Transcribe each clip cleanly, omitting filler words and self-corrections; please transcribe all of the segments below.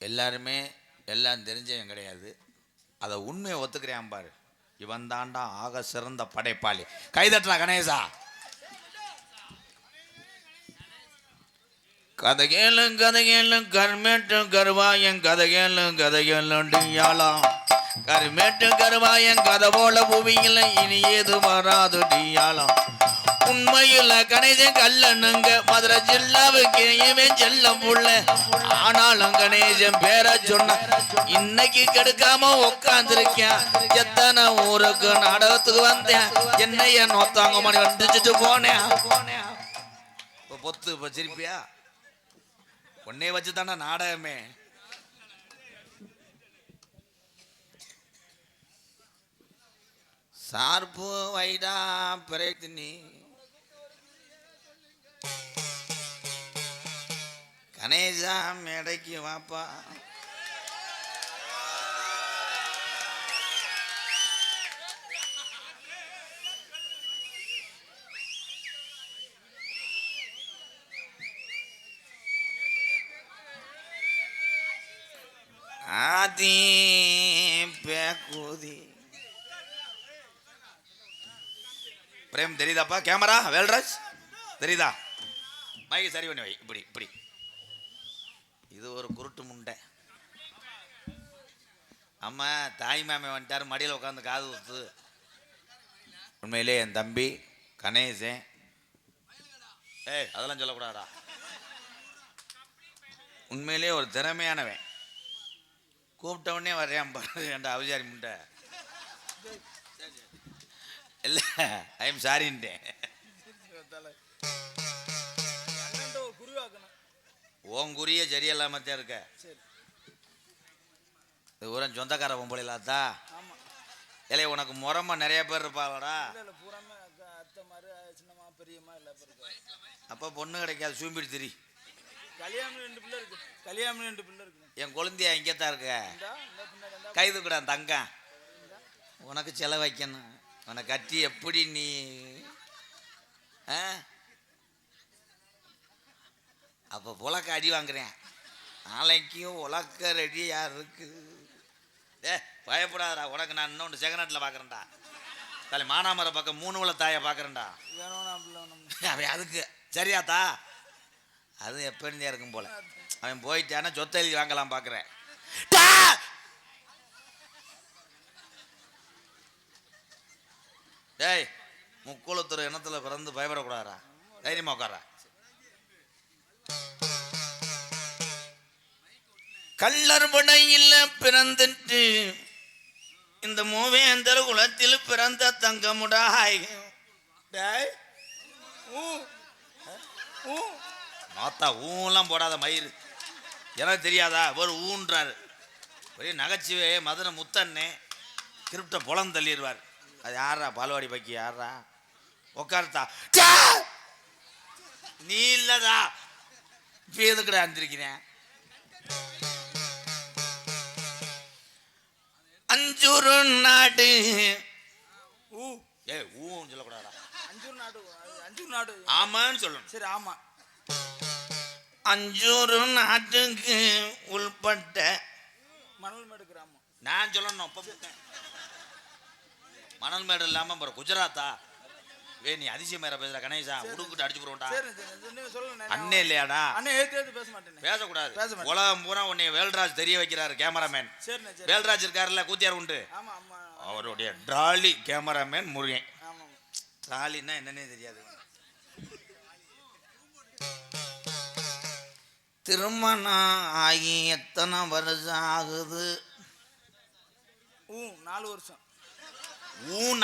எல்லாருமே எல்லாம் தெரிஞ்சவன் கிடையாது. அதை உண்மையை ஒத்துக்கிறேன் பாரு. இவன் தாண்டா ஆக சிறந்த படைப்பாளி. கைதட்டா கணேசா. கதை கேளும் கதை கேளும் கருமேட்டும் கருவாயன் கதை கேளும் கதை கேளும் கருமேட்டு கருவாயன் கதை போல பூவியில் இனி ஏது வராது டியாலம். உண்மையில் கணேசன் கல்லனுங்க மதுரை ஜில்லாவுக்கு இவன் செல்லம் புள்ள. ஆனாலும் கணேசன் பேர சொன்ன இன்னைக்கு கெடுக்காம உட்காந்துருக்கேன். எத்தனை ஊருக்கு நாடகத்துக்கு வந்தேன், என்னைய நோத்தாங்க மணி வந்துச்சுட்டு போனேன். பொத்து இப்ப சிரிப்பியா? உன்னை வச்சு தானே நாடகமே. சார்பு வைடா பிரயத்தினி கணேசா மேடைக்கு வாப்பா. ஆதி பேக்கூதி பிரேம் தெரியுதாப்பா? கேமரா வேல்ராஜ் தெரியுதா? மைக்கு சரி பண்ணி வை. இப்படி இப்படி. இது ஒரு குருட்டு முண்டை. அம்மா தாய் மாமே வந்துட்டார், மடியில் உட்காந்து காது ஊத்து. உண்மையிலே என் தம்பி கணேசன். அதெல்லாம் சொல்லக்கூடாதா? உண்மையிலே ஒரு திறமையானவன். கூப்பிட்டவனே வர்றேன் பாரு என்ற அவசாரி முண்டை. இல்லை ஐ எம் சாரின்ட்டேன். உன் குறிய சரியில்லாமத்தான் இருக்க. இது ஊரன் சொந்தக்கார பொம்பளைலாத்தா. இல்லை உனக்கு முறமா நிறைய பேர் இருப்பாளடா. அப்போ பொண்ணு கிடைக்காது, சூம்பிட்டு திரி. என் குழந்தையா இங்கத்தான் இருக்க. கைது கூட தங்க உனக்கு செலவு வைக்கணும். உனக்கு கட்டி எப்படி நீ அப்போ புலக்க அடி வாங்குறேன். நாளைக்கும் உலக்க ரெடியா இருக்கு. பயப்படாதடா, உனக்கு நான் இன்னொன்று செகண்ட் ஹேண்டில் பார்க்குறேன்டா. தலை மானாமர பக்கம் 3 உள்ள தாயை பார்க்குறேன்டா. அவன் அதுக்கு சரியாத்தா? அது எப்படிந்தே இருக்கும் போல. அவன் போயிட்டானா சொத்தை எழுதி வாங்கலாம் பார்க்குறேன். டேய், முக்குளத்துறை இனத்துல பிறந்து பயப்படக்கூடாதா? தைரியமா உட்கார. கல்லர் படையில் பிறந்துட்டு இந்த மூவேந்தர் குலத்தில் பிறந்த தங்கமுடாய். மாத்தா ஊலாம் போடாத மயிறு. எனக்கு தெரியாதா? ஒரு ஊன்றாரு. ஒரே நகைச்சுவே. மதுரை முத்தண்ணே கிரிப்ட புலம் தள்ளிடுவார். அது யாரா? பால்வாடி பக்கி யாரா? உட்கார்த்தா நீ இல்லதா? இப்போ எதுக்குடா அந்திருக்கிறேன்? அஞ்சூரு நாடு. ஊன்னு சொல்லக்கூடாதா? அஞ்சூர் நாடு ஆமான்னு சொல்லணும். சரி ஆமா. அஞ்சூரு நாட்டுக்கு உள்பட்ட மணல்மேடு கிராமம். நான் சொல்லணும். மணல்மேடு இல்லாம குஜராத்தா? நீ அதிசயம் மேல பேசுற கணேசா. உடுக்கிட்டு அடிச்சு போடுவோம்டா. அண்ணே இல்லையாடா? பேசக்கூடாது. உலகம் பூரா உன்னை வேல்ராஜ் தெரிய வைக்கிறாரு கேமராமேன். வேல்ராஜ் இருக்காருல்ல கூத்தியார் உண்டு, அவருடைய ட்ராலி கேமராமேன் முருகன். ட்ராலின்னா என்னன்னே தெரியாது. திருமணம் ஆகி எத்தனை வருஷம் ஆகுது? 4 வருஷம்.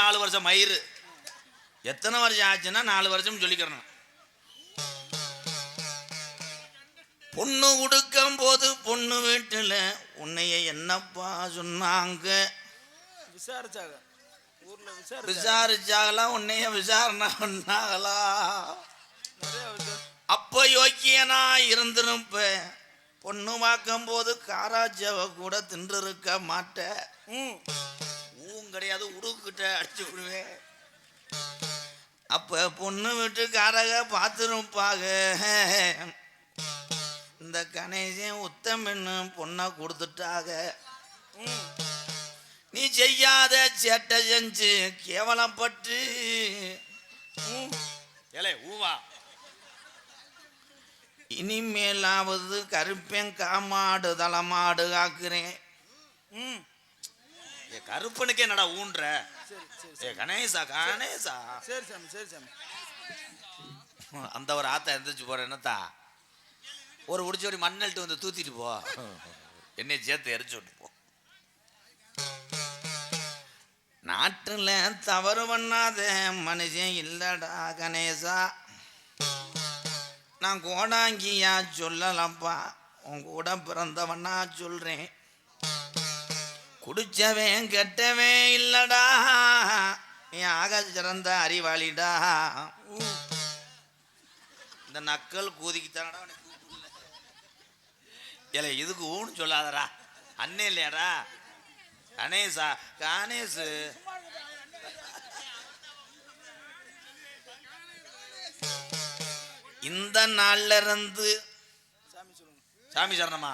4 வருஷம் மயிறு. எத்தனை வருஷம் ஆச்சுன்னா 4 வருஷம் சொல்லிக்கிறேன். பொண்ணு கொடுக்கும் போது பொண்ணு வீட்டுல உன்னைய என்னப்பா சொன்னாங்க? விசாரிச்சாங்களா? உன்னைய விசாரணை பண்ணாங்களா? அப்ப யோக்கியனா இருந்திருப்ப. பொண்ணு பார்க்கும் போது காராஜாவ கூட தின்று இருக்க மாட்டேன். கிடையாது, உடுக்கிட்ட அடிச்சு விடுவேன். அப்ப பொண்ணு வீட்டுக்காரக பார்த்துருப்பாங்க. இந்த கணேசன் உத்தமன்னு பொண்ணை கொடுத்துட்டாக. நீ செய்யாத சேட்டை செஞ்சு கேவலப்பட்டு ஊவா இனிமேலாவது கருப்பேன் காமாடு தலைமாடு ஆக்குறேன். கருப்பனுக்கே என்னடா ஊன்ற? கணேசா கணேசா சரி சாமி சரி சாமி. அந்த ஒரு ஆத்தா எந்திரிச்சு போற என்னத்தா ஒரு உடிச்சோடி மண்ணல்ட்டு வந்து தூத்திட்டு போ, என்னை சேர்த்து எரிச்சு விட்டு போ. நாட்டுல தவறு பண்ணாத மனுஷன் இல்லடா கணேசா. நான் கோடாங்கியா சொல்லலப்பா, உன் கூட பிறந்தவனா சொல்றேன். குடிச்சவன் கெட்டவன் இல்லடா, நீ ஆக சிறந்த அறிவாளிடா. இந்த நக்கல் கூதிக்குத்தானடா இல்லை இதுக்கு ஊன்னு சொல்லாதடா, அண்ணே இல்லையாடா கணேசா கணேசு. இந்த நாள்ல இருந்து சாமி சரணமா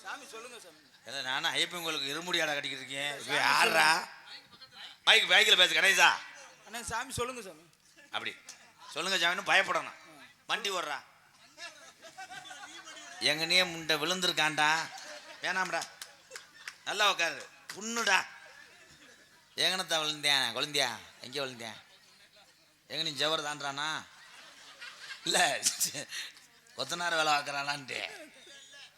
சாமி சொல்லுங்க சாமி. நானும் ஐயப்பன் உங்களுக்கு இருமுடியாடா கட்டிக்கிட்டு இருக்கேன். ஆடுறா பைக்கில் பேசு கணேசா. அண்ணா சாமி சொல்லுங்க சாமி. அப்படி சொல்லுங்க சாமின்னு பயப்படணும். வண்டி ஓடுறா எங்கனே முண்டை விழுந்திருக்கான்டா, வேணாம்டா நல்லா உட்காரு புண்ணுடா. எங்கனத்தான் விழுந்தேன் குழந்தையா, எங்கே விழுந்தேன்? எங்க நீ ஜவர் தாண்டானா இல்லை கொத்தனார் வேலை பார்க்குறானான்ட்டு.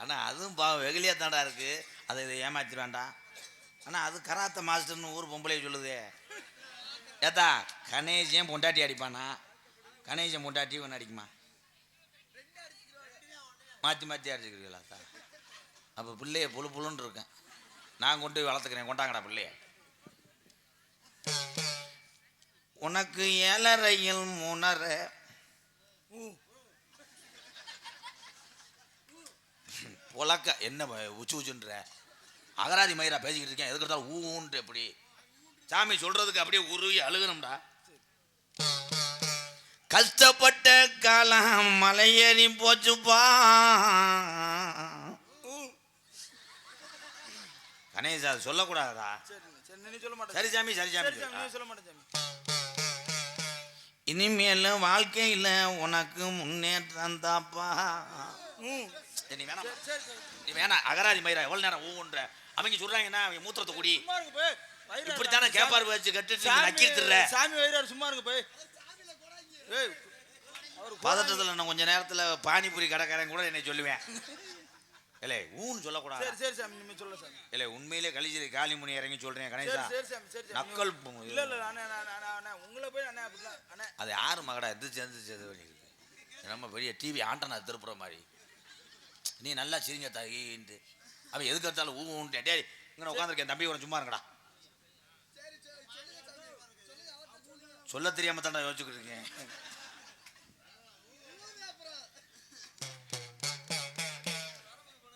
ஆனால் அதுவும் பாவம் வெகுலியாக தாண்டா இருக்குது, அதை இதை ஏமாற்றி வேண்டாம். ஆனால் அது கராத்த மாஸ்டர்னு ஊர் பொம்பளை சொல்லுது. ஏத்தா கணேசன் பொண்டாட்டி அடிப்பானா? கணேசன் பொண்டாட்டி ஒன்று அடிக்குமா? மாற்றி மாற்றி அடிச்சுக்கிறீங்களாத்தா? அப்போ பிள்ளைய புழு புழுன்னு இருக்கேன், நான் கொண்டு போய் வளர்த்துக்கிறேன், கொண்டாங்கடா பிள்ளைய. உனக்கு 7:30 3:30 உலக்க என்ன உச்சு உச்சுன்ற அகராதி மயிரா பேசிக்கிட்டு இருக்கேன். எதுக்கு இருந்தாலும் ஊன்ட்டு எப்படி சாமி சொல்றதுக்கு அப்படியே உருவி அழுகணும்டா. கஷ்டப்பட்ட காலம் மலையேறி போச்சுப்பா. கணேசா சொல்லக்கூடாதா? சரி சாமி சரி சாமி சொல்ல மாட்டேன். இனிமேல் வாழ்க்கையில் உனக்கு முன்னேற்றம் தாப்பா. நீ வேணாம் நீ வேணா அகராதி மயிரா எவ்வளவு நேரம் ஊன்ற அவங்க சொல்றாங்கன்னா அவங்க மூத்திரத்தை குடி இப்படித்தானே கேப்பார் வச்சு கட்டு நக்கிடுற சாமி வயிறாரு. சும்மா இருங்க போய். பதட்டத்தில் நான் கொஞ்ச நேரத்தில் பானிபூரி கடைக்காரன் கூட என்னை சொல்லுவேன். இல்லை ஊன்னு சொல்லக்கூடாது. சரி சாமி நீங்க சொல்ல சாமி. இல்லை உண்மையிலே கழிச்சு காளிமுனி இறங்கி சொல்றேன் கணேசா. நக்கல் இல்ல இல்ல அண்ணா உங்களை போய் அண்ணா அப்படிலாம் அது யாரு மகடா எந்திரிச்சு எந்திரிச்சு நம்ம பெரிய டிவி ஆண்டனா திருப்புற மாதிரி. நீ நல்லா சிரிங்க தாயின்ட்டு அவன் எதுக்கு எடுத்தாலும் ஊன்ட்டு டே இங்கே உட்காந்துருக்கேன் தம்பி ஒரு சும்மா இருக்கடா. சொல்ல தெரியாம தாண்டா யோசிச்சுக்கிட்டு இருக்கேன்.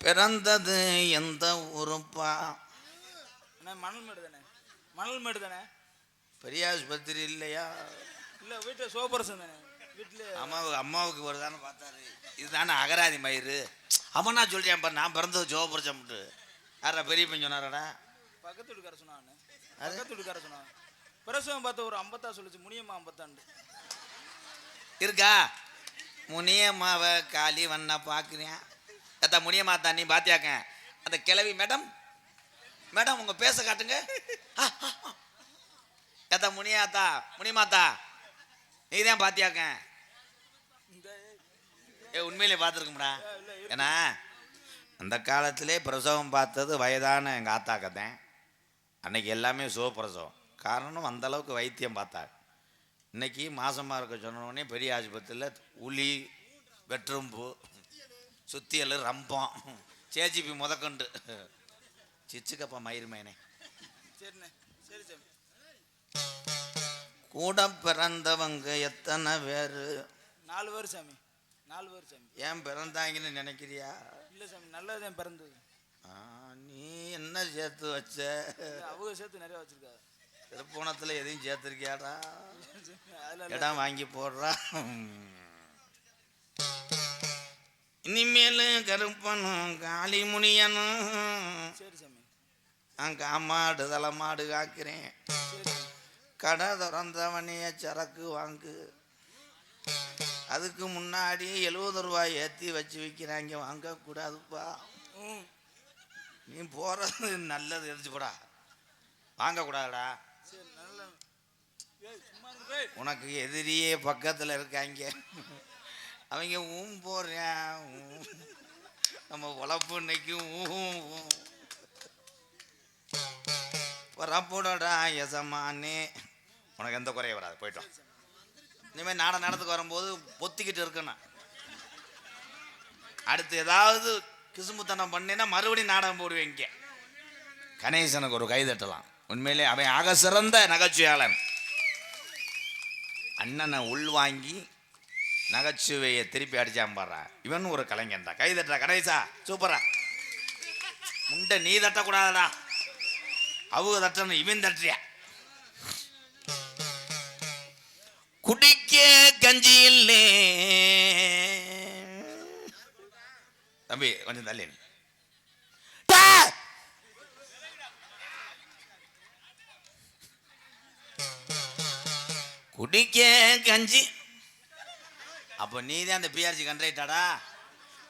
பிறந்தது எந்த ஊருப்பா? மணல் மேடு தானே. மணல் மேடு தானே. பெரிய ஆஸ்பத்திரி இல்லையா? இல்லை வீட்டில் சோபரசன் தானே வீட்டில். அம்மாவுக்கு வருதானு பார்த்தாரு. இதுதானே அகராதி மயிறு. அவனா சொல்றேன் பாரு, நான் பிறந்தது ஜோபரசம்ட்டு. யாரா பெரிய பையன் சொன்னாரடா? பக்கத்து வீட்டுக்கார சொன்னான். பக்கத்து வீட்டுக்கார சொன்னான். பிரசவம் பார்த்த ஒரு 50 சொல்லிச்சு. முனியம்மா 50 இருக்கா? முனியம்மாவை காலி வண்ணா பார்க்குறேன். ஏத்தா முனியம்மா தான் நீ பாத்தியாக்க அந்த கிளவி மேடம் மேடம் உங்க பேச காட்டுங்க. ஏத்தா முனியாத்தா முனியமாத்தா நீ தான் பாத்தியாக்க? உண்மையிலே பார்த்துருக்கும்டா. ஏன்னா அந்த காலத்திலே பிரசவம் பார்த்தது வயதான எங்கள் ஆத்தாக்கத்தேன். அன்னைக்கு எல்லாமே சுகப்பிரசவம். காரணம் அந்தளவுக்கு வைத்தியம் பார்த்தாங்க. இன்னைக்கு மாசமாக இருக்க சொன்னோடனே பெரிய ஆஸ்பத்திரியில் உளி வெற்றும்பு சுத்தியல் ரம்பம் சேஜிபி முதக்கண்டு சிச்சுக்கப்பா மயிருமேனே. கூட பிறந்தவங்க எத்தனை பேர்? 4 பேர் சாமி. 4 பேர் சாமி. ஏன் பிறந்தாங்கன்னு நினைக்கிறியா? இல்லை சாமி நல்லதுதான் பிறந்தது. நீ என்ன சேர்த்து வச்ச? அவங்க சேர்த்து நிறைய வச்சிருக்காங்க. திருப்போணத்தில் எதையும் சேர்த்துருக்கியாடா? இடம் வாங்கி போடுறா. இனிமேல் கருப்பனும் காளி முனியனும் சரி சாமி. நான் காமாடு தலைமாடு காக்கிறேன். சரி சாமி. கடை திறந்தவனைய சரக்கு வாங்கு. அதுக்கு முன்னாடி 70 ரூபாய் ஏற்றி வச்சு விற்கிறாங்க, வாங்கக்கூடாதுப்பா. ம். நீ போகிறது நல்லது எரிச்சு போடா, வாங்கக்கூடாதுடா. சரி நல்ல. ஏய் சும்மா இரு டேய். உனக்கு எதிரியே பக்கத்தில் இருக்காங்க, அவங்க போடுறேன். நம்ம உழப்பு இன்னைக்கு வரப்போடா எசமானே. உனக்கு எந்த குறைய வராது, போயிட்டோம். இனிமேல் நாடகத்துக்கு வரும்போது பொத்திக்கிட்டு இருக்கணும். அடுத்து ஏதாவது கிசுமுத்தனம் பண்ணினா மறுபடியும் நாடகம் போடுவேங்க. கணேசனுக்கு ஒரு கை தட்டலாம். உண்மையிலே அவன் ஆக சிறந்த நகைச்சுவையாளன். அண்ணனை உள்வாங்கி நகைச்சுவையை திருப்பி அடிச்சான் பாடுறா. இவன் ஒரு கலைஞன் தான். கை தட்டுறா கணேசா, சூப்பரா. முண்டை நீ தட்டக்கூடாதடா, அவங்க தட்டணும், இவன் தட்டுறியா. குடிக்க கஞ்சி இல்லே தம்பி, கொஞ்சம் தள்ளி. குடிக்க கஞ்சி. அப்போ நீ தான் அந்த பிஆர்சி கண்ட்ரைட்டாடா.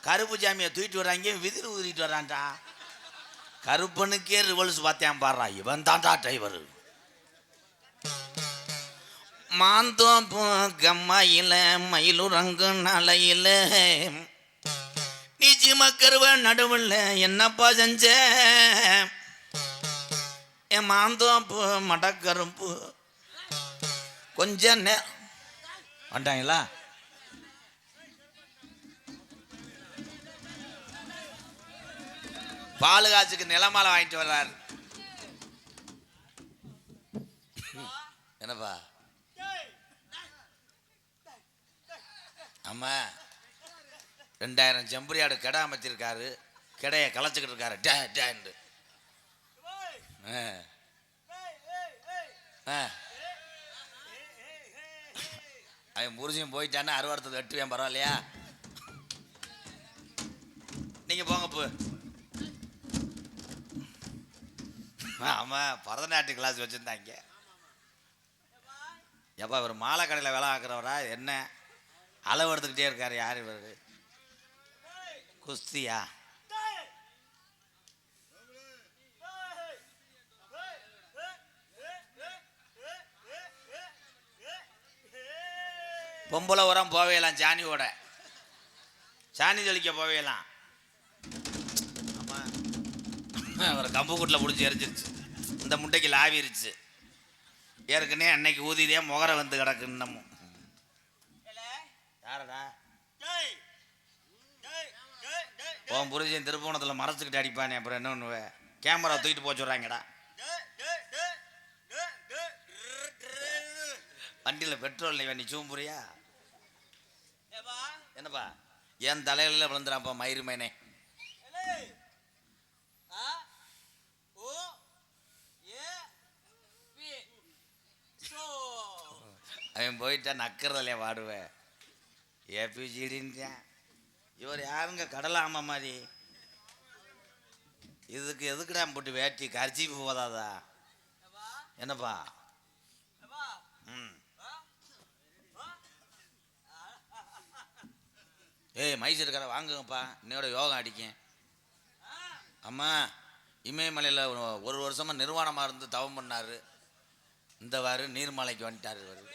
கருப்பு ஜாமியை தூக்கிட்டு வர்றாங்க, விதில் ஊதிட்டு வர்றான்டா. கருப்பனுக்கே ரிவல்ஸ் பார்த்தேன் பாடுறா, இவன் தான்டா டிரைவர். மாந்தோப்பு கம்மாயில மயிலுரங்கு நாளையில நீச்சி மக்கருவ நடுவில் என்னப்பா செஞ்ச என் மாந்தோப்பு மடக்கருப்பு கொஞ்சம் வந்துட்டாங்களா? பால் காசுக்கு நிலமாலை வாங்கிட்டு வர்றாரு. என்னப்பா? ஆமா, 2000 செம்பரியாடு கடை அமைச்சிருக்காரு. கடையை களைச்சிக்கிட்டு இருக்காரு. டேண்டு அவன் புரிஞ்சும் போயிட்டான்னா அறுவாரத்தை வெட்டுவேன், பரவாயில்லையா? நீங்க போங்க போ. ஆமா, பரதநாட்டிய கிளாஸ் வச்சிருந்தாங்க. எப்பா இவர் மாலை கடையில் வேலை ஆக்குறவரா என்ன? அளவு எடுத்துக்கிட்டே இருக்காரு. யார் இவர்? குஸ்தியா? பொம்பளை உரம் போவேலாம், சாணியோட சாணி தெளிக்க போவேலாம். ஆமாம், ஒரு கம்பு கூட்டில் பிடிச்சி எரிஞ்சிருச்சு. இந்த முட்டைக்கு லாவிருச்சு. ஏற்கனவே அன்னைக்கு ஊதிதே முகர வந்து கிடக்கு. இன்னமும் யாரடா? உன் புரிஜன் திருப்போணத்தில் மறைச்சிக்கிட்டு அடிப்பானே, அப்புறம் என்ன பண்ணுவ? கேமரா தூக்கிட்டு போக சொல்கிறாங்கடா. வண்டியில் பெட்ரோல் இல்லை, நீ சூம்புறியா? என்னப்பா என் தலையில விழுந்துறான்ப்பா மயிறு மேனே. அவன் போயிட்டா நக்கிறதுலையே வாடுவேன். ஏபிஜிடின்றான். இவர் யாருங்க? கடலாம மாதிரி. இதுக்கு எதுக்குடா போட்டு வேட்டி கரிச்சி போதாதா? என்னப்பா? ம். ஏய் மைசூர்கார வாங்குங்கப்பா, இன்னையோட யோகா அடிக்கேன். அம்மா, இமயமலையில் 1 வருஷமாக நிர்வாணமாக இருந்து தவம் பண்ணார். இந்த வாரு நீர்மலைக்கு வந்துட்டார் இவர்.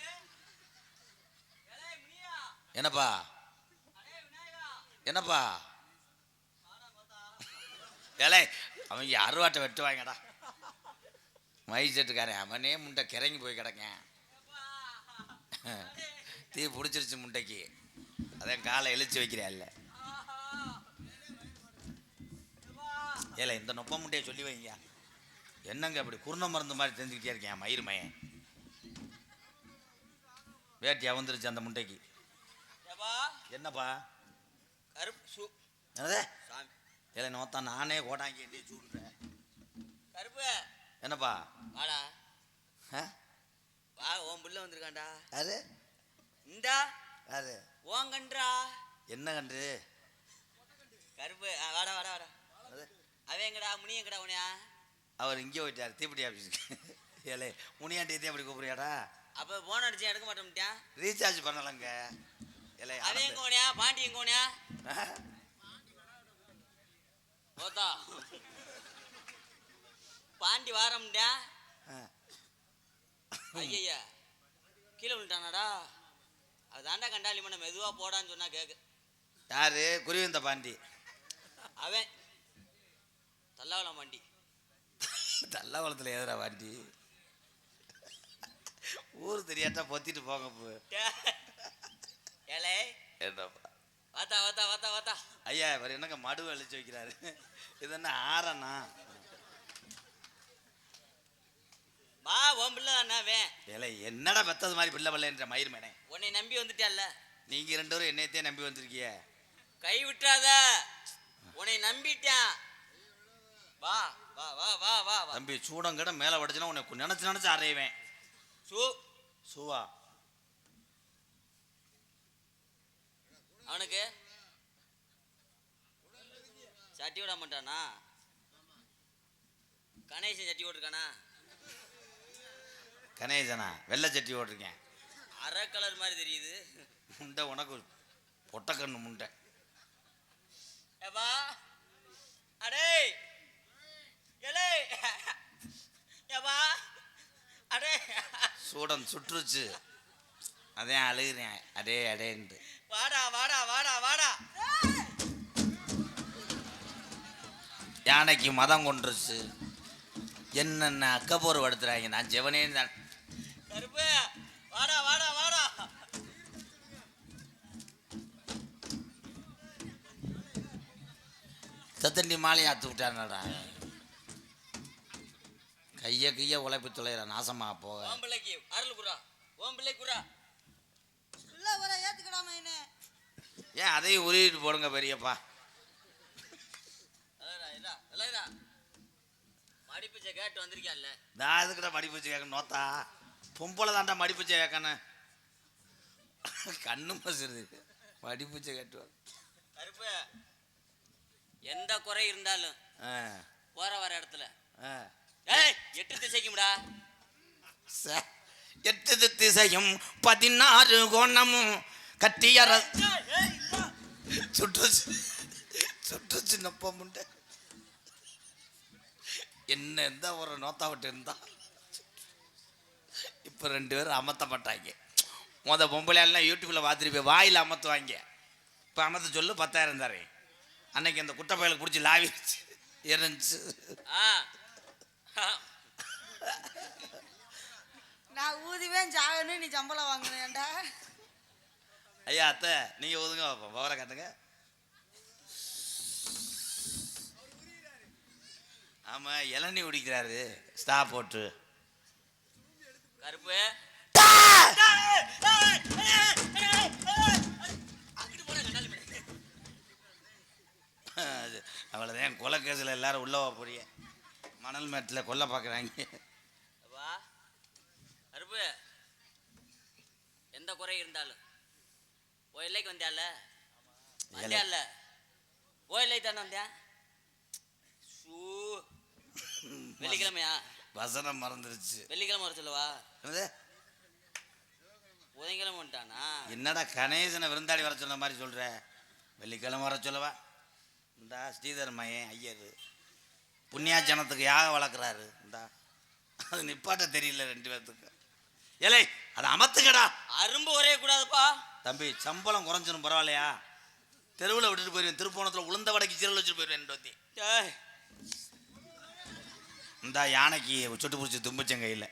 என்னப்பா? என்னப்பா? ஏலே, அவங்க அருவாட்டை வெட்டுவாங்கடா. மைசெட்டுக்காரன் அவனே முண்டை கிறங்கி போய் கிடக்கேன். தீ பிடிச்சிருச்சு முண்டைக்கு. அதான் காலை இழிச்சு வைக்கிறேன். இல்லை ஏல, இந்த நொப்ப முட்டையை சொல்லி வைங்க. என்னங்க அப்படி குருண மருந்து மாதிரி தெரிஞ்சுக்கிட்டே இருக்கேன் மயிர் மயன். வேட்டி அவந்துருச்சு அந்த முட்டைக்கு. என்னப்பா? கருப்பு என்னது? ஏல நோத்தா நானே கோடாங்கி சூடுறேன். கருப்பு என்னப்பா? வாடா வா, உன் புள்ள வந்திருக்கான்டா. அது இந்தா அது உன் கன்றா. என்ன கன்று? கருப்பு வாடா வாடா வாடா. அவன் எங்கடா முனி எங்கடா உனியா? அவர் இங்கே போயிட்டார் தீப்பெட்டி ஆஃபீஸுக்கு. ஏலே முனியாண்டியத்தையும் அப்படி கூப்பிடுறியாடா? அப்போ போன் அடிச்சு எடுக்க மாட்டேன்ட்டான். ரீசார்ஜ் பண்ணலங்க. ஏலே அவன் எங்க உனியா? பாண்டி எங்க உனியா? ஓத்தா பாண்டி வாரம்டா. ஐயா கீழே விழுட்டானாடா. அதுதாண்டா கண்டாலி மண்ண மெதுவா போடான்னு சொன்னா கேக்கு. யாரு? குருவிந்த பாண்டி. அவன் தல்லாவலாம் பாண்டி. தல்லாவளத்தில் எதிரா பாண்டி? ஊர் தெரியாட்டா பொத்திட்டு போங்க. ஏலே என்னப்பா வாத்தா வாத்தா வாத்தா வாத்தா. ஐயா இவர் என்னங்க மடுவை அழிச்சு வைக்கிறாரு? இது என்ன ஆறண்ணா? வா உன் பிள்ளை தானே. ஏலே என்னடா பெத்தது மாதிரி பிள்ளை பிள்ளைன்ற மயிர் மேனே. உன்னை நம்பி வந்துட்டால. நீங்க ரெண்டு பேரும் என்னையத்தையே நம்பி வந்திருக்கிய. கை விட்டுறாத. உன்னை நம்பிட்டான். வா வா வா வா வா வா. தம்பி சூடங்கட மேலே உடச்சுனா உன்னை நினைச்சு அறையுவேன். சூவா அவனுக்கு சட்டி விட மாட்டானா? கணேசன் சட்டி ஓட்டிருக்கானா? கணேசனா? வெள்ளை சட்டி ஓட்டிருக்கேன். அரை கலர் மாதிரி தெரியுது. முண்டை உனக்கு பொட்டக்கண்ணு முண்டை. ஏப்பா அடே எலே ஏப்பா அடே. சூடன் சுற்றுச்சு அதே அழுகிறேன் அடே அடேன்ட்டு. வாடா வாடா வாடா வாடா. யானைக்கு மதம் கொண்டுருச்சு. என்னென்ன அக்கப்போர் படுத்துறாங்க. நான் ஜெவனே தான். கருப்பு வாடா வாடா வாடா. சத்தண்டி மாலையை ஆத்து விட்டானடா. கைய உழைப்பு தொலைற நாசமா போக. ஓம் பிள்ளைக்கு அருள் குரா. ஓம் பிள்ளை குரா. இல்ல வர ஏத்துக்கடாம என்ன? ஏன் அதையும் உருவிட்டு போடுங்க பெரியப்பா. மடிப்பூச்சை கேட்டு வந்திருக்கேன்ல. நான் எதுக்கிட்ட மடிப்பூச்சி கேட்கணும்? நோத்தா பொம்பளை தாண்டா மடிப்பூச்சை கேட்கணும். கண்ணு மசுறது மடிப்பூச்சை கேட்டுவார். கருப்பு எந்த குறை இருந்தாலும் போற வர இடத்துல ஏய் 8 திசைக்கும்டா. 8 திசையும் 16 கோணமும் கட்டியற சுற்றுச்சு நொப்ப முண்டை. என்ன இருந்தா ஒரு நோத்தா விட்டு இருந்தா இப்போ 2 பேரும் அமர்த்த மாட்டாங்க. பொம்பளையெல்லாம் யூடியூப்ல பார்த்துருப்பேன். வாயில் அமர்த்துவாங்க. இப்போ அமர்த்த சொல்லு 10,000 தரேன். அன்னைக்கு அந்த குட்டை பயலுக்கு பிடிச்சி லாவிச்சு இருந்துச்சு. நான் ஊதிவேன் ஜாகன்னு நீ சம்பளம் வாங்கினேன்டா. ஐயா அத்தை நீங்க ஊதுங்க பார்ப்போம். பவரை காட்டுங்க. ஆமா இளநீ குடிக்கிறாரு ஸ்டா போட்டு. கருப்பு அவ்வளோதான். கொலை கேஸில் எல்லாரும் உள்ளவா போறிய மணல் மேட்டில் கொல்ல பார்க்குறாங்க. கருப்பு எந்த குறை இருந்தாலும் ஓ எல்லைக்கு வந்தியால வந்தியால. ஓ எல்லை தானே வந்தியா? வெள்ளிக்கிழமையா? வசனம் மறந்துருச்சு. வெள்ளிக்கிழமை வர சொல்லவா? புதன்கிழமை வந்துட்டானா? என்னடா கணேசனை விருந்தாடி வர சொன்ன மாதிரி சொல்ற? வெள்ளிக்கிழமை வர சொல்லவா? இந்தா ஸ்ரீதர் மயன் ஐயர் புண்ணியாச்சனத்துக்கு யாக வளர்க்குறாரு. இந்தா அது நிப்பாட்ட தெரியல 2 பேர்த்துக்கு. ஏலே அதை அமர்த்துக்கடா. அரும்பு ஒரே கூடாதுப்பா. தம்பி சம்பளம் குறைஞ்சிடும் பரவாயில்லையா? தெருவில் விட்டுட்டு போயிருவேன். திருப்போணத்தில் உளுந்த வடைக்கு சீரல் வச்சுட்டு போயிருவேன். இந்த யானைக்கு சொட்டு பிடிச்சி தும்பிச்சன் கையில்.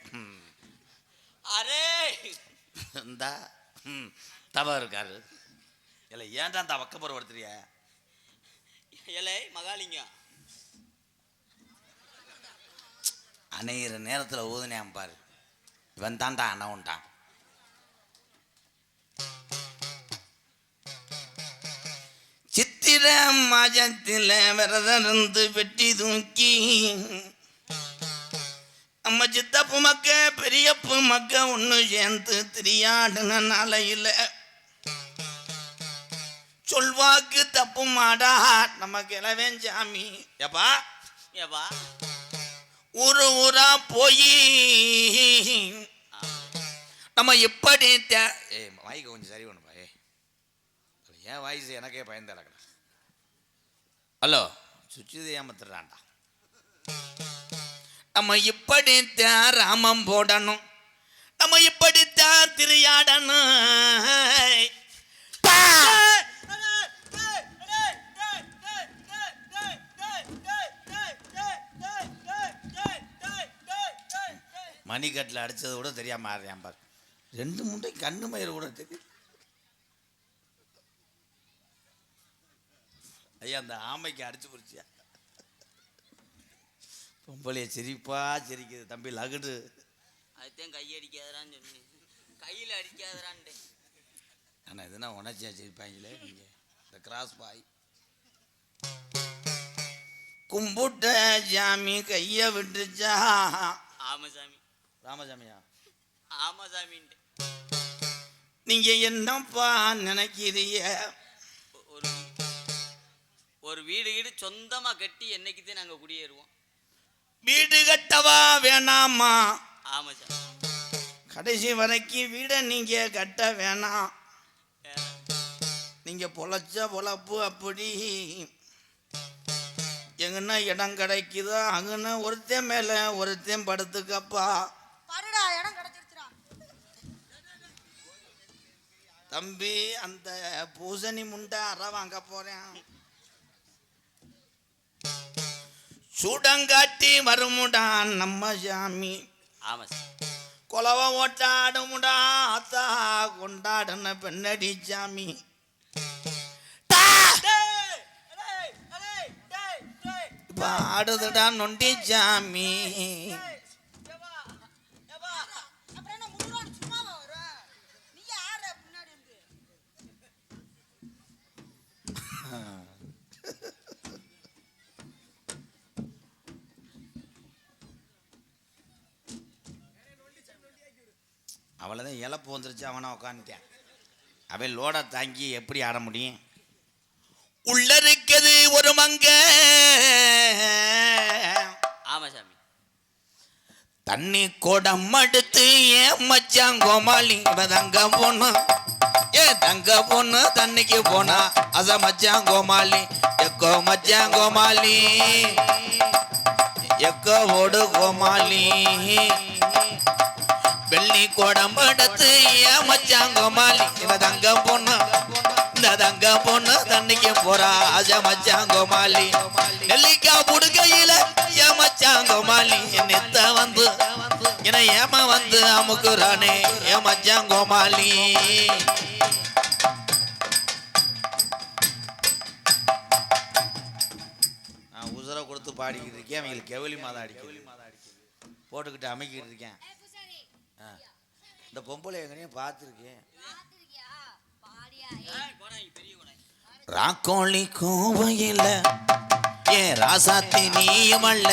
அரே இந்தா தவ இருக்காரு. இல்லை ஏன்டா அந்த வக்கப்போர் படுத்துறிய? ஏலே மகாலிங்கம் அணையிற நேரத்தில் ஊதுனேன் பாரு. இவன் தான்டா அணவுன்ட்டான். சித்திர மாஜத்தில் விரதருந்து வெட்டி தூக்கி நம்ம சித்தப்பு மக்க பெரியப்பு மக்க ஒன்று சேர்ந்து திரியாடுன நாளையில் சொல்வாக்கு தப்பு மாடா நம்ம கிளவேன் சாமி. எப்பா ஏப்பா ஊரு ஊரா போய் நம்ம எப்படி வாய்க்கு கொஞ்சம் சரி பண்ணுப்பா. ஏன் வாய்ஸ் எனக்கே பயந்து கிடக்குறேன். ஹலோ சுச்சுது ஏமாத்துறான்டா. நம்ம இப்படித்தான் ராமம் போடணும், நம்ம இப்படித்தான் திரையாடணும். மணிக்கட்டில் அடித்தது கூட தெரியாம ஆடுறேன் பாரு. 2 முண்டை கண்ணு மயிறு கூட தெரியும். ஐயா அந்த ஆமைக்கு அடிச்சு போடுச்சியா. பொம்பளைய சிரிப்பா சிரிக்குது தம்பி லகுடு. அதுதான் கையடிக்காதரான்னு சொன்னேன், கையில் அடிக்காதரான்ட்டு. ஆனால் இதுனா உணர்ச்சியா சிரிப்பாங்களே நீங்கள் இந்த கிராஸ் பாய். கும்பிட்ட சாமி கையை விட்டுச்சா. ஆமாசாமி. ராமசாமியா? ஆமாசாமின்ட்டு. நீங்க என்னப்பா நினைக்கிறீங்க? ஒரு வீடு வீடு சொந்தமாக கட்டி என்னைக்கு தான் நாங்கள் குடியேறுவோம். வீடு கட்டவா வேணாமா? ஆமாசாமி. கடைசி வரைக்கும் வீடை நீங்க கட்ட வேணாம். நீங்க பொழைச்ச பொழப்பு அப்படி. எங்கன்னா இடம் கிடைக்குதோ அங்கன்னா ஒருத்தன் மேல ஒருத்தன் படுத்துக்கப்பா. இடம் கிடைச்சிருச்சுடா தம்பி அந்த பூசணி முண்டை அற வாங்க போறேன். சூடங்காட்டி வருமுடா நம்ம சாமி. ஆமா சார். கொலவ ஓட்டாடுமுடா அத்தா கொண்டாடுன பெண்ணடி சாமி. இப்ப ஆடுதுடா நொண்டி சாமி. அவ்வளோதான் இழப்பு வந்துருச்சு. அவனை உட்காந்துட்டேன். அவன் லோடை தாங்கி எப்படி ஆட முடியும்? உள்ள இருக்குது ஒரு மங்க. ஆமா சாமி. தண்ணி குடம் எடுத்து ஏன் மச்சான் கோமாளி தங்க பொண்ணு. தங்க பொண்ணு தண்ணிக்கு போனா அச மச்சான் கோமாளி. எக்கோ மச்சான் கோமாளி, எக்கோ ஓடு கோமாளி. வெள்ளி குடம் எடுத்து ஏன் மச்சான் கோமாளி தங்க பொண்ணு. இந்த தங்க பொண்ணு தண்ணிக்கு போறா அச மச்சான் கோமாளி. நெல்லிக்கா புடுகையில ஏன் மச்சான் கோமாளி. நித்த வந்து என ஏமா வந்து அமுக்குறானே ஏன் மச்சான் கோமாளி. நான் உசுர கொடுத்து பாடிக்கிட்டு இருக்கேன். அவங்களுக்கு கெவலி மாதம் அடிக்க போட்டுக்கிட்டு அமைக்கிட்டு இருக்கேன். இந்த பொம்பளை எங்கனையும் பார்த்துருக்கேன். ராக்கோழி கோவையில் ஏன் ராசாத்தி நீயமல்ல.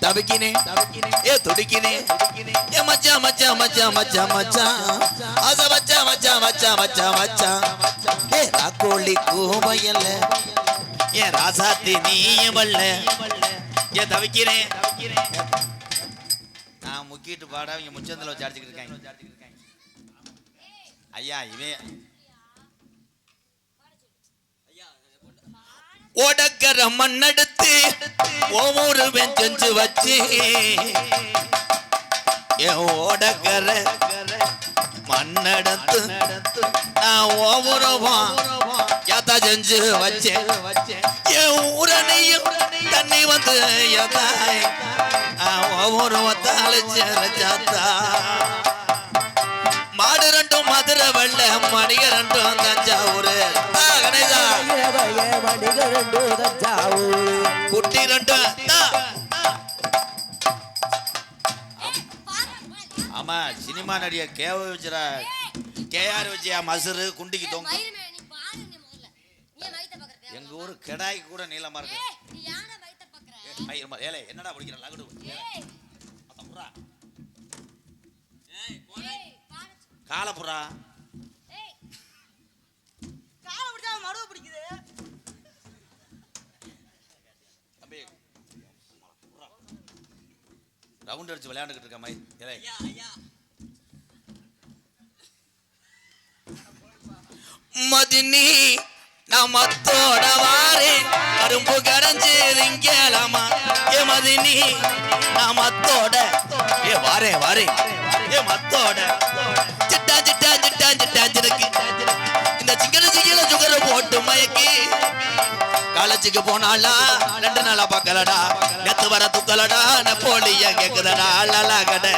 தவிக்கினே ஏ துடிக்கினே ஏ மச்சா மச்சா மச்சா மச்சா மச்சா அச மச்சா மச்சா மச்சா மச்சா மச்சா. ஏ ராக்கோழி கோவையில் ஏன் ராசாத்தி நீயமல்ல. ஏ தவிக்கினே நான் முக்கிட்டு பாட இங்க முச்சந்தில் வச்சு அடிச்சுக்கிட்டு இருக்காங்க. ஐயா இவன் ஓடக்கர மண்ணெடுத்து ஒவ்வொரு வெஞ்சு வச்சு ஓடக்கர மண்ணெடுத்து நான் ஒவ்வொருவா யாத்தா செஞ்சு வச்சேன். என் ஊரனையும் தண்ணி வந்து எதாய் ஒவ்வொரு வத்தாலச்சா. மாடு ரெண்டும் மதுரை வெள்ள மணிக ரெண்டும் தஞ்சாவூர். குட்டி ரெண்டும் ஆமா சினிமா நடிகர் கேஆர் விஜயா மசுரு குண்டிக்கு தொங்கு. எங்க ஊரு கெடாய்க்கு கூட நீளமா இருக்கு. ஏலே என்னடா பிடிக்கிற லகுடு காலப்புறா மடுவை பிடிக்குது. ரவுண்ட் அடிச்சு விளையாண்டுக்கிட்டு இருக்க மாதிரி இலை. ஐயா ஐயா மதினி நான் மத்தோட வாரே கரும்பு கடைஞ்சிருங்கலாமா ஏ மதினி நான் மத்தோட ஏ வாரே வாரே ஏ மத்தோட சிட்டா சிட்டா சிட்டா சிட்டா சிருக்கு இந்த சிக்கன சுகர போட்டு மயக்கி காலேஜுக்கு போனாலா 2 நாளா பார்க்கலடா நேத்து வர துக்கலடா நெப்போலிய கேக்குதடா லாலா கடை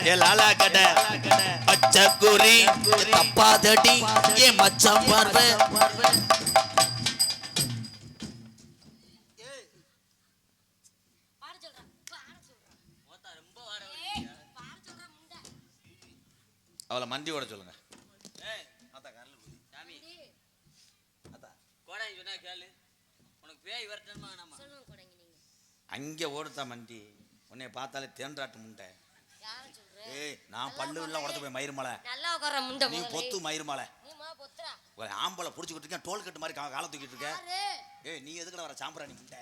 ஏ லாலா கடை பச்சை குறி தப்பாதடி ஏ மச்சம் பார்வை மோத்தா ரொம்ப வாட வலிக்குது. அவளை மண்டி ஓட சொல்லுங்க. ஏய் சாமி கோடாங்கி சொன்னா கேளு. உனக்கு பேய் வரட்டணுமா வேணாமா? அங்கே ஓடுதா மண்டி உன்னை பார்த்தாலே தேன்றாட்டு முண்டை. ஏய் நான் பல்லு எல்லாம் உடச்சு போய் மயிர்மலை நல்லா உட்கார முண்டை நீ பொத்து மயிர்மலை நீ மா பொத்துறா ஒரு ஆம்பளை பிடிச்சிக்கிட்டு இருக்கேன் டோல் கட்டு மாதிரி காலை தூக்கிட்டு இருக்க. ஏய் நீ எதுக்குடா வர சாம்பிராணி முண்டை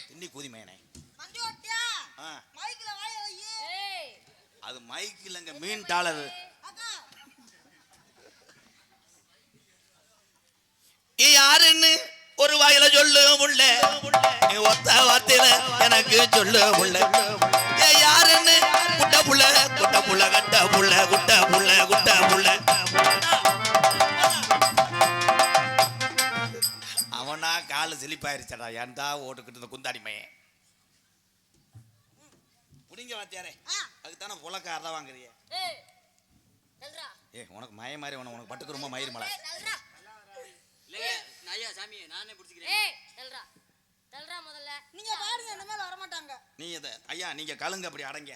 தின்னி கூதி மயனே. வண்டி ஓட்டியா? ஆ மைக்ல வாய வை. ஏய் அது மைக் இல்லைங்க மீன் டாலர். அக்கா நீ யாருன்னு ஒரு வாயில சொல்லு முள்ள நீ ஒத்த வார்த்தையில எனக்கு சொல்லு முள்ள ஏ யாருன்னு குட்ட புள்ள குட்ட புள்ள கட்ட புள்ள குட்ட புள்ள குட்ட புள்ள அவனா காலு செழிப்பாயிருச்சடா ஏன்டா ஓட்டுக்கிட்டு இருந்த குந்தாடி மையன் புடிங்க வாத்தியாரே அதுக்குத்தானே புலக்க அதான் வாங்குறிய. ஏய் தல்றா ஏ உனக்கு மய மாதிரி உனக்கு பட்டுக்கு ரொம்ப மயிர் மலை. ஏய் தல்றா இல்லைங்க ஐயா சாமி நானே பிடிச்சிக்கிறேன். ஏய் தல்றா தல்றா முதல்ல நீங்க பாருங்க என்ன மேல வர மாட்டாங்க. நீ இதை ஐயா நீங்கள் கழுங்க அப்படி அடங்க.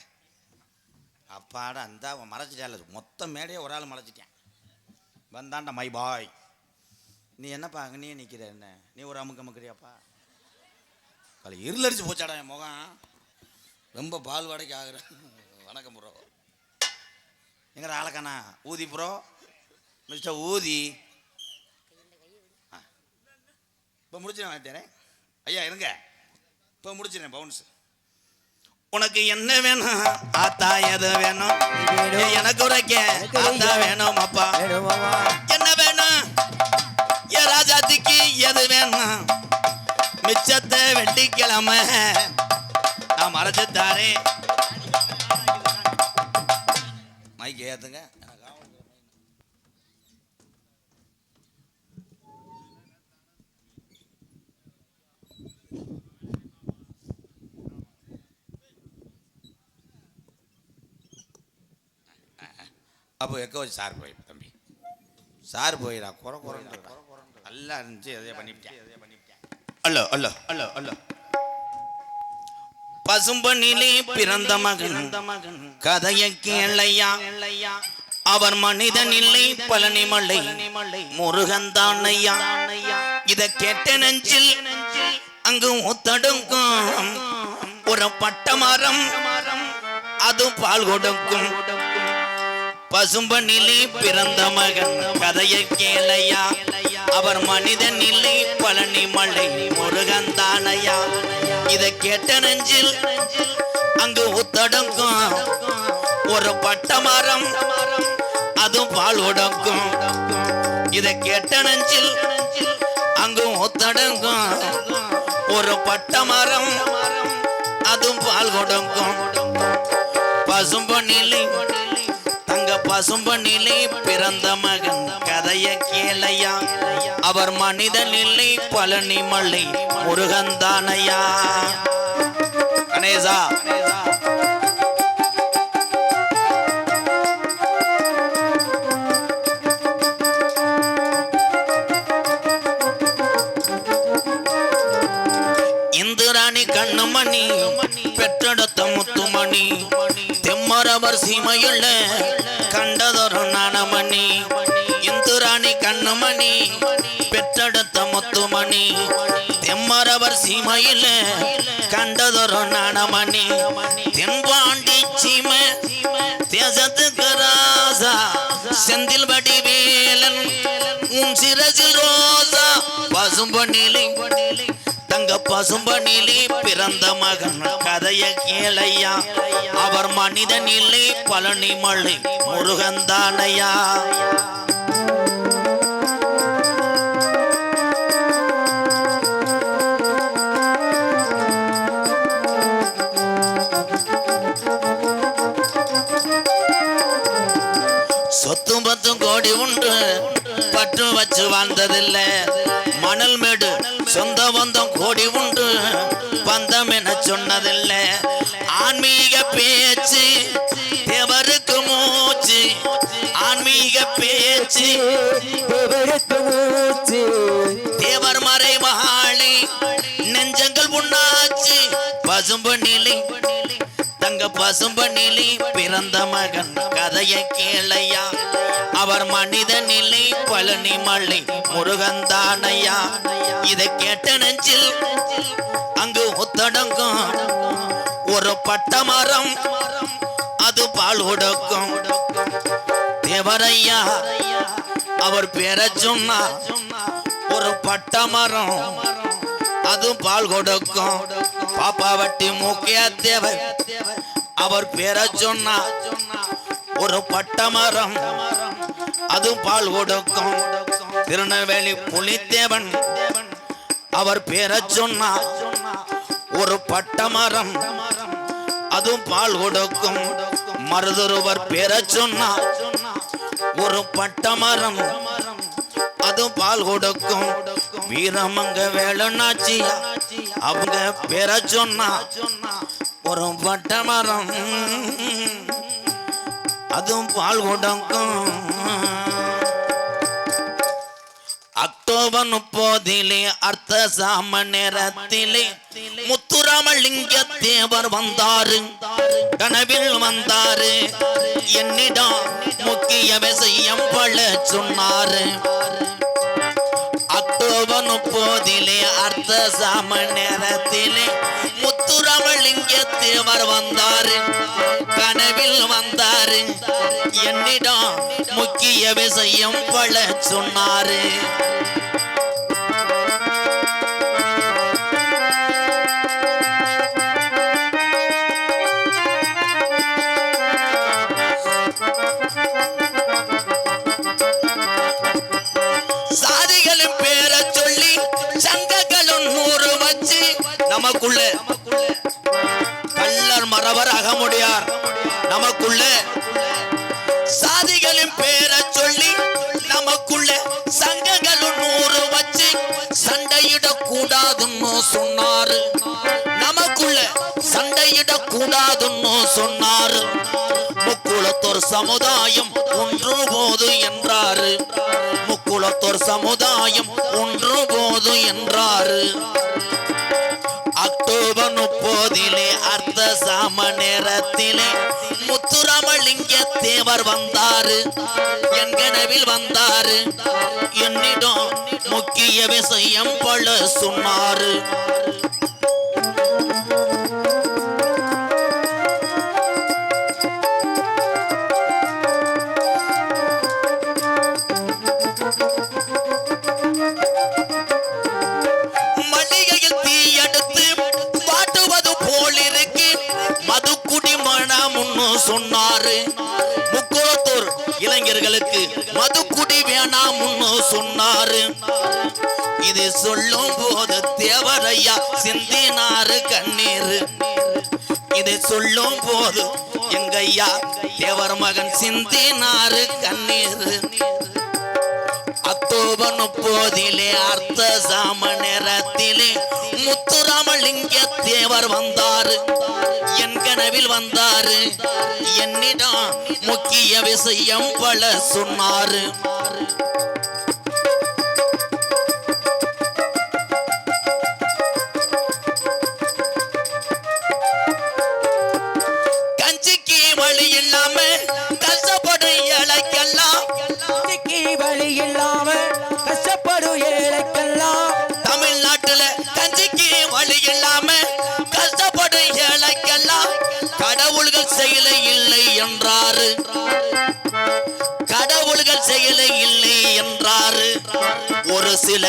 அப்பாடா அந்த அவன் மறைச்சிட்டால மொத்த மேடையே ஒரு ஆள் மறைச்சிட்டேன் வந்தாண்டா மை பாய். நீ என்னப்பா அங்கனே நிற்கிற என்ன நீ ஒரு அமுக்கு அமுக்கிறியாப்பா அதில் இருளடிச்சு போச்சாடா என் முகம் ரொம்ப பால் வாடகைக்கு ஆகுற. வணக்கம் ப்ரோ எங்கிற ஆளக்கானா ஊதி ப்ரோ மிஸ்டர் ஊதி. இப்போ முடிச்சிடறேன் வாத்தியாரே ஐயா இருங்க இப்போ முடிச்சிடறேன் பவுன்ஸ். உனக்கு என்ன வேணும் ஆத்தா எது வேணும் எனக்கு உரைக்க ஆத்தா வேணும் அப்பா என்ன வேணும் ஏ ராஜாத்திக்கு எது வேணும் மிச்சத்தை வெள்ளிக்கிழமை நான் மறைச்சு தாரே. மைக் ஏத்துங்க அப்போ எக்கோ வச்சு சார் போய் தம்பி சார் போயிடா குறை குறை நல்லா இருந்துச்சு எதைய பண்ணிவிட்டேன். அல்லோ அல்லோ அல்லோ அல்லோ பசும்பனிலே பிறந்த மகன் கதையை கேளையா அவர் மனிதன் இல்லை பழனிமலை முருகன் ஐயா இத கேட்ட நெஞ்சில் அங்கு ஒத்தடுக்கும் ஒரு பட்ட மரம் அது பால் கொடுக்கும். பசும்பனிலே பிறந்த மகன் கதையை கேளையா அவர் மனிதன் இல்லை பழனிமலை முருகன் தானையா இத கேட்ட நெஞ்சில் அங்கு ஒத்தடுக்கும் ஒரு பட்ட மரம் அது பால் கொடுக்கும். இத கேட்ட நெஞ்சில் அங்கு ஒத்தடுக்கும் ஒரு பட்ட மரம் அது பால் கொடுக்கும். பசும்பொன்னிலே தங்க பசும்பொன்னிலே பிறந்த மகன் கதையை கேளையா அவர் மனிதன் இல்லை பழனிமலை முருகன் தானையா. கணேசா இந்துராணி கண்ணுமணி பெற்றெடுத்த முத்துமணி தெம்மரவர் சீமையுள்ள கண்டதொரு நாணமணி. இந்துராணி கண்ணுமணி பெற்றெடுத்த முத்துமணி தெம்மரவர் சீமையில கண்டதொரு நாணமணி. தென்பாண்டி சீமை தேசத்துக்கு ராசா செந்தில் வடிவேலன் உன் சிரசில் ரோசா பசும்பொன்னிலே தங்க பசும்பொன்னிலே பிறந்த மகன் கதைய கேளையா அவர் மனிதனிலே பழனி மலை முருகந்தானையா சொத்தும் பத்தும் கோடி உண்டு பற்று வச்சு வாழ்ந்ததில்லை மணல் மேடு சொந்த பந்தம் கோடி உண்டு பந்தம் என சொன்னதில்லை ஆன்மீக பேச்சு தேவருக்கு மூச்சு ஆன்மீக பேச்சு தேவர் மறை மகாளி நெஞ்சங்கள் உண்ணாச்சு பசும்பொன்னிலே தங்க பசும்பொன்னிலே பிறந்த மகன் கதைய கேளையா அவர் மனிதனிலே பழனி மலை முருகந்தானையா இதை கேட்ட நெஞ்சில் அங்கு ஒத்தடங்கும் ஒரு பட்ட மரம் அது பால் கொடுக்கும் தேவரையா அவர் பேர சொன்னா ஒரு பட்ட மரம் அது பால் கொடுக்கும் பாப்பாவட்டி முக்கிய தேவர் அவர் பேர சொன்னா ஒரு பட்ட மரம் அது பால் கொடுக்கும் திருநெல்வேலி புலித்தேவன் அவர் பேர சொன்னா ஒரு பட்ட மரம் அது பால் கொடுக்கும் மருதொருவர் பேர சொன்னா ஒரு பட்ட மரம் அது பால் கொடுக்கும் வீரமங்க வேலுநாச்சியா அவங்க பேர சொன்னா ஒரு பட்ட மரம் அதுவும் பால் கொடுக்கும் அக்டோபர் 30 அர்த்த சாம நேரத்திலே முத்துராமலிங்க தேவர் வந்தாரு கனவில் வந்தாரு என்னிடம் முக்கிய விஷயம் பல சொன்னாரு அக்டோபர் 30 அர்த்த சாம நேரத்திலே முத்துராமலிங்க தேவர் வந்தாரு கனவில் வந்தாரு என்னிடம் முக்கிய விஷயம் பல சொன்னாரு சாதிகளின் பேரை சொல்லி சங்கங்களும் 100 வச்சு நமக்குள்ள கள்ளர் மறவர் அகமுடியார் நமக்குள்ள சாதிகளின் பேரை சொல்லி நமக்குள்ள சங்கங்களும் 100 வச்சு சண்டையிடக் கூடாதுன்னு சொன்னாரு நமக்குள்ள சண்டையிடக் கூடாதுன்னு சொன்னாரு முக்குளத்தோர் சமுதாயம் ஒன்று போது என்றாரு முக்குளத்தோர் சமுதாயம் ஒன்று போது என்றாரு அக்டோபர் 30 அர்த்த சாம நேரத்திலே முத்துராமலிங்க தேவர் வந்தாரு என் கனவில் வந்தாரு என்னிடம் முக்கிய விஷயம் பல சொன்னாரு சொன்னாரு முக்குளத்தூர் இளைஞர்களுக்கு மதுக்குடி வேணாம்னு சொன்னாரு இது சொல்லும் போது தேவரையா சிந்தினாரு கண்ணீர் இதை சொல்லும் போது எங்கையா தேவர் மகன் சிந்தினாரு கண்ணீர் அக்டோபர் 30 அர்த்த சாம நேரத்திலே முத்துராமலிங்க தேவர் வந்தாரு என் கனவில் வந்தாரு என்னிடம் முக்கிய விஷயம் பல சொன்னாரு கஞ்சிக்கு வழி இல்லாம கஷ்டப்படும் ஏழைக்கெல்லாம் வழி இல்லாம கஷ்டப்படும் ஏழைக்கெல்லாம் தமிழ்நாட்டுல கஞ்சிக்கு வழி இல்லாம கஷ்டப்படும் ஏழைக்கெல்லாம் கடவுள்கள் செயலை இல்லை என்றாரு கடவுள்கள் செயலை இல்லை என்றாரு சில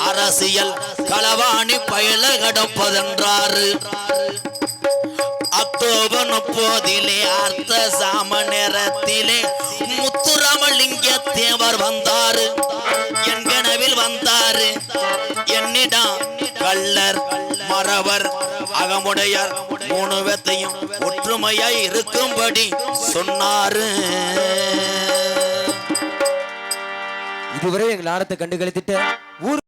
அரசியல் களவாணி பயல கடப்பதென்றாரு. அக்டோபர் 30 அர்த்த சாம நேரத்திலே முத்துராமலிங்க தேவர் வந்தாரு. என் கனவில் வந்தாரு. என்னிடம் கள்ளர் மறவர் அகமுடையார் 3 பேத்தையும் ஒற்றுமையாய் இருக்கும்படி சொன்னாரு. இதுவரை எங்கள் நாடத்தை கண்டு கழித்திட்ட ஊர்